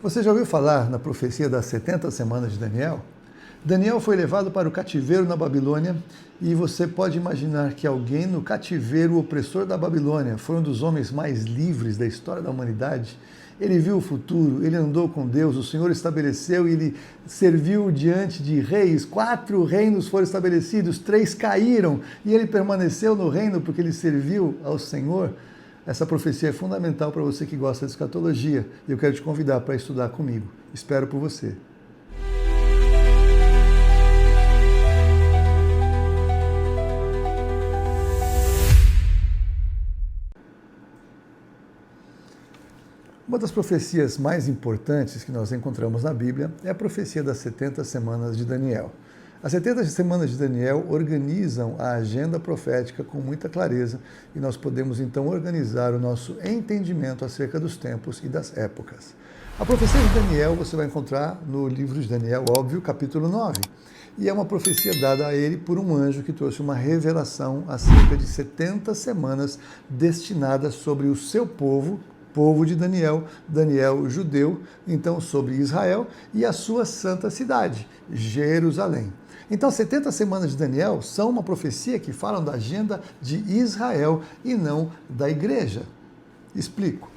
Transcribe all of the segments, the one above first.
Você já ouviu falar na profecia das 70 semanas de Daniel? Daniel foi levado para o cativeiro na Babilônia e você pode imaginar que alguém no cativeiro opressor da Babilônia foi um dos homens mais livres da história da humanidade. Ele viu o futuro, ele andou com Deus, o Senhor estabeleceu e ele serviu diante de reis. 4 reinos foram estabelecidos, 3 caíram e ele permaneceu no reino porque ele serviu ao Senhor. Essa profecia é fundamental para você que gosta de escatologia e eu quero te convidar para estudar comigo. Espero por você. Uma das profecias mais importantes que nós encontramos na Bíblia é a profecia das 70 semanas de Daniel. As 70 semanas de Daniel organizam a agenda profética com muita clareza e nós podemos então organizar o nosso entendimento acerca dos tempos e das épocas. A profecia de Daniel você vai encontrar no livro de Daniel, óbvio, capítulo 9. E é uma profecia dada a ele por um anjo que trouxe uma revelação acerca de 70 semanas destinadas sobre o seu povo de Daniel, Daniel judeu, então sobre Israel e a sua santa cidade, Jerusalém. Então, 70 semanas de Daniel são uma profecia que falam da agenda de Israel e não da igreja. Explico.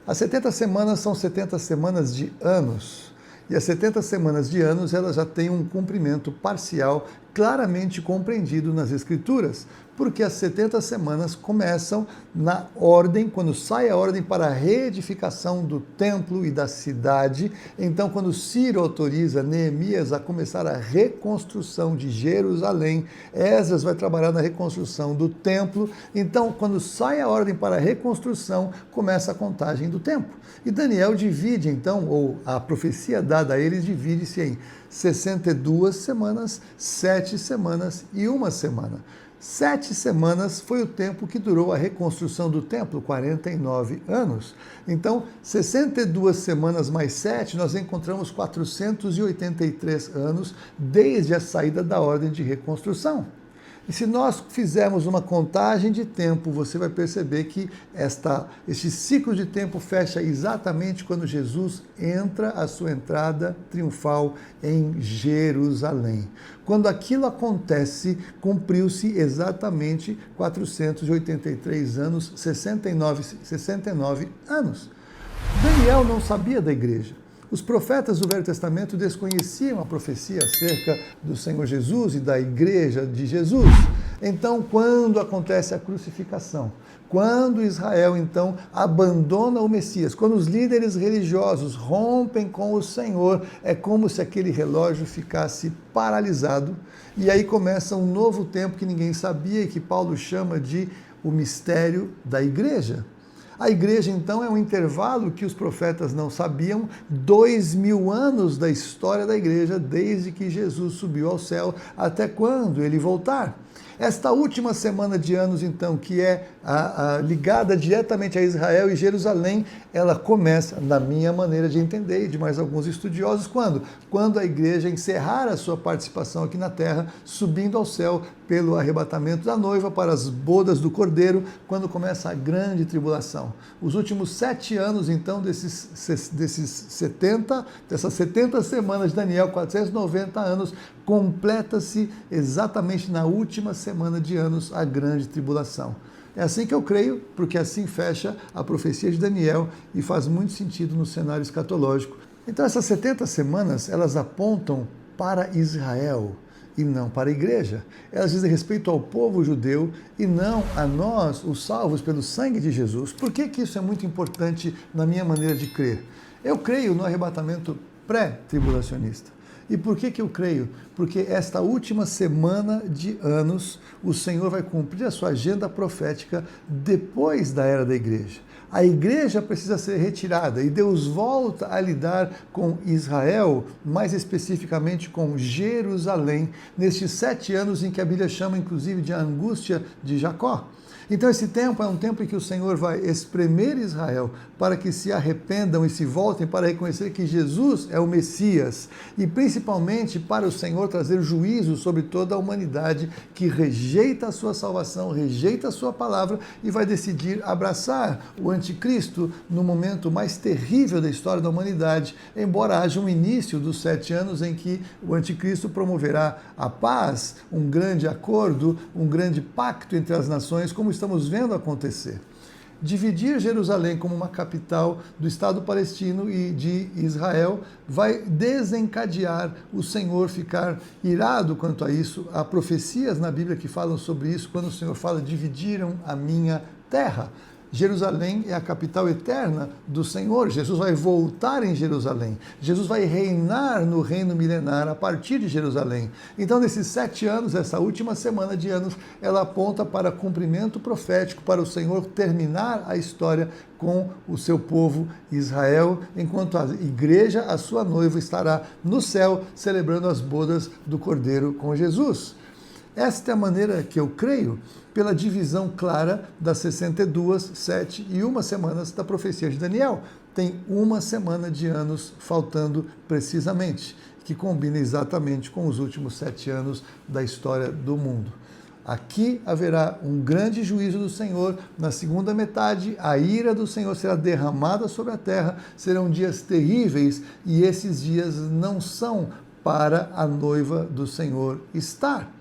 As 70 semanas são 70 semanas de anos. E as 70 semanas de anos, elas já têm um cumprimento parcial claramente compreendido nas Escrituras, porque as 70 semanas começam na ordem, quando sai a ordem para a reedificação do templo e da cidade. Então, quando Ciro autoriza Neemias a começar a reconstrução de Jerusalém, Esdras vai trabalhar na reconstrução do templo. Então, quando sai a ordem para a reconstrução, começa a contagem do tempo. E Daniel divide, então, ou a profecia dada a eles divide-se em 62 semanas, 7 semanas e 1 semana. 7 semanas foi o tempo que durou a reconstrução do templo, 49 anos. Então, 62 semanas mais 7, nós encontramos 483 anos desde a saída da ordem de reconstrução. E se nós fizermos uma contagem de tempo, você vai perceber que este ciclo de tempo fecha exatamente quando Jesus entra a sua entrada triunfal em Jerusalém. Quando aquilo acontece, cumpriu-se exatamente 483 anos, 69 anos. Daniel não sabia da igreja. Os profetas do Velho Testamento desconheciam a profecia acerca do Senhor Jesus e da igreja de Jesus. Então, quando acontece a crucificação, quando Israel, então, abandona o Messias, quando os líderes religiosos rompem com o Senhor, é como se aquele relógio ficasse paralisado, e aí começa um novo tempo que ninguém sabia e que Paulo chama de o mistério da igreja. A igreja, então, é um intervalo que os profetas não sabiam, 2000 anos da história da igreja, desde que Jesus subiu ao céu até quando ele voltar. Esta última semana de anos, então, que é ligada diretamente a Israel e Jerusalém, ela começa, na minha maneira de entender e de mais alguns estudiosos, quando? Quando a igreja encerrar a sua participação aqui na terra, subindo ao céu pelo arrebatamento da noiva para as bodas do Cordeiro, quando começa a grande tribulação. Os últimos 7 anos, então, dessas 70 semanas de Daniel, 490 anos, completa-se exatamente na última semana de anos a grande tribulação. É assim que eu creio, porque assim fecha a profecia de Daniel e faz muito sentido no cenário escatológico. Então essas 70 semanas, elas apontam para Israel e não para a igreja. Elas dizem respeito ao povo judeu e não a nós, os salvos pelo sangue de Jesus. Por que isso é muito importante na minha maneira de crer? Eu creio no arrebatamento pré-tribulacionista. E por que eu creio? Porque esta última semana de anos, o Senhor vai cumprir a sua agenda profética depois da era da igreja. A igreja precisa ser retirada e Deus volta a lidar com Israel, mais especificamente com Jerusalém, nestes 7 anos em que a Bíblia chama inclusive de angústia de Jacó. Então esse tempo é um tempo em que o Senhor vai espremer Israel para que se arrependam e se voltem para reconhecer que Jesus é o Messias e principalmente para o Senhor trazer juízo sobre toda a humanidade que rejeita a sua salvação, rejeita a sua palavra e vai decidir abraçar o anticristo no momento mais terrível da história da humanidade, embora haja um início dos 7 anos em que o anticristo promoverá a paz, um grande acordo, um grande pacto entre as nações, como estamos vendo acontecer. Dividir Jerusalém como uma capital do Estado palestino e de Israel vai desencadear o Senhor ficar irado quanto a isso. Há profecias na Bíblia que falam sobre isso, quando o Senhor fala, dividiram a minha terra. Jerusalém é a capital eterna do Senhor. Jesus vai voltar em Jerusalém. Jesus vai reinar no reino milenar a partir de Jerusalém. Então, nesses 7 anos, essa última semana de anos, ela aponta para cumprimento profético, para o Senhor terminar a história com o seu povo Israel, enquanto a igreja, a sua noiva, estará no céu celebrando as bodas do Cordeiro com Jesus. Esta é a maneira que eu creio, pela divisão clara das 62, 7 e 1 semanas da profecia de Daniel. Tem 1 semana de anos faltando precisamente, que combina exatamente com os últimos 7 anos da história do mundo. Aqui haverá um grande juízo do Senhor, na segunda metade a ira do Senhor será derramada sobre a terra, serão dias terríveis e esses dias não são para a noiva do Senhor estar.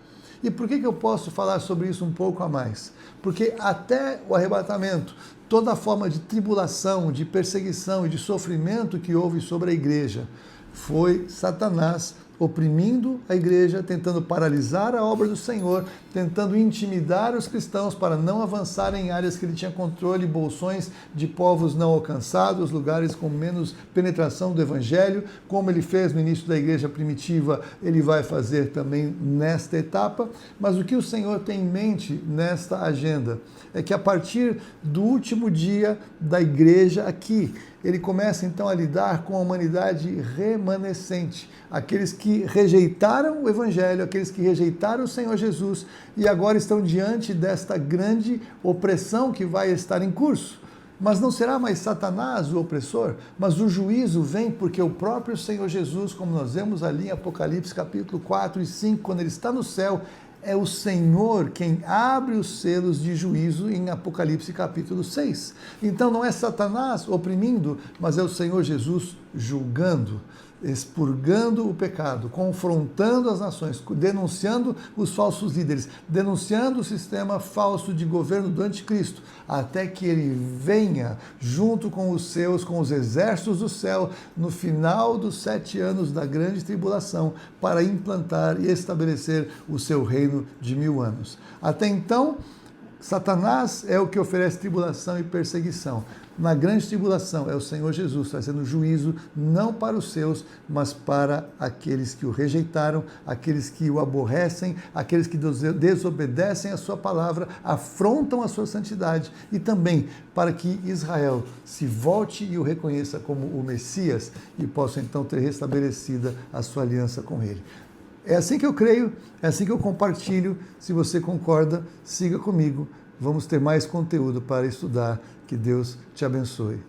E por que eu posso falar sobre isso um pouco a mais? Porque até o arrebatamento, toda forma de tribulação, de perseguição e de sofrimento que houve sobre a igreja foi Satanás oprimindo a igreja, tentando paralisar a obra do Senhor, tentando intimidar os cristãos para não avançarem em áreas que ele tinha controle, bolsões de povos não alcançados, lugares com menos penetração do evangelho, como ele fez no início da igreja primitiva, ele vai fazer também nesta etapa. Mas o que o Senhor tem em mente nesta agenda é que a partir do último dia da igreja aqui, ele começa então a lidar com a humanidade remanescente, aqueles que rejeitaram o Evangelho, aqueles que rejeitaram o Senhor Jesus e agora estão diante desta grande opressão que vai estar em curso. Mas não será mais Satanás o opressor, mas o juízo vem porque o próprio Senhor Jesus, como nós vemos ali em Apocalipse capítulo 4 e 5, quando ele está no céu, é o Senhor quem abre os selos de juízo em Apocalipse capítulo 6. Então não é Satanás oprimindo, mas é o Senhor Jesus julgando, expurgando o pecado, confrontando as nações, denunciando os falsos líderes, denunciando o sistema falso de governo do anticristo, até que ele venha junto com os seus, com os exércitos do céu, no final dos 7 anos da grande tribulação, para implantar e estabelecer o seu reino de 1000 anos. Até então, Satanás é o que oferece tribulação e perseguição. Na grande tribulação é o Senhor Jesus trazendo juízo não para os seus, mas para aqueles que o rejeitaram, aqueles que o aborrecem, aqueles que desobedecem a sua palavra, afrontam a sua santidade e também para que Israel se volte e o reconheça como o Messias e possa então ter restabelecida a sua aliança com ele. É assim que eu creio, é assim que eu compartilho. Se você concorda, siga comigo. Vamos ter mais conteúdo para estudar. Que Deus te abençoe.